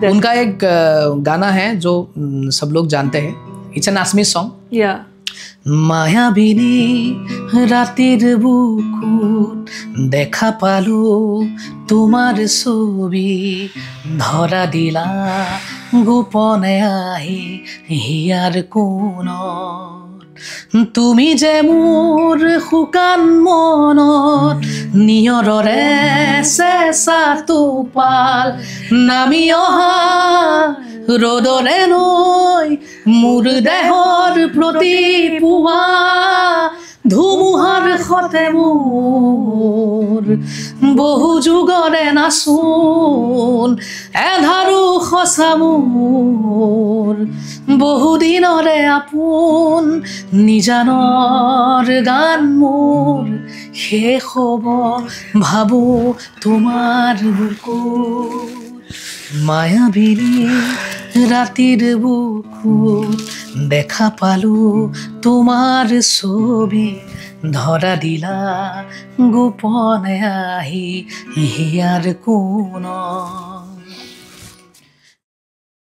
उनका एक गाना है जो सब लोग जानते हैं, इट्स एन असमीज सॉन्ग। মায়াবিনী রাতের বুকুত দেখা পালো তোমার ছবি, ধরা দিলা গোপনে আহি হিয়ার কোণত, তুমি যে মোৰ শুকান মনত নিয়ৰৰে চেঁচা টোপাল নামি অহা ৰ'দৰে নৈ মোৰ দেহৰ প্ৰতি পুৱা ধুমুহাৰ সতে মোৰ বহু যুগৰে নাচোন এধাৰো সঁচা মোৰ বহু দিনৰে আপোন নিজানৰ গান মোৰ শেষ হ'ব ভাবো তোমাৰ বুকুত মায়াবিনী ৰাতেৰ বুকুত দেখা পালো তোমাৰ ছবি, ধৰা দিলা গোপনে আহি হিয়াৰ কোণত।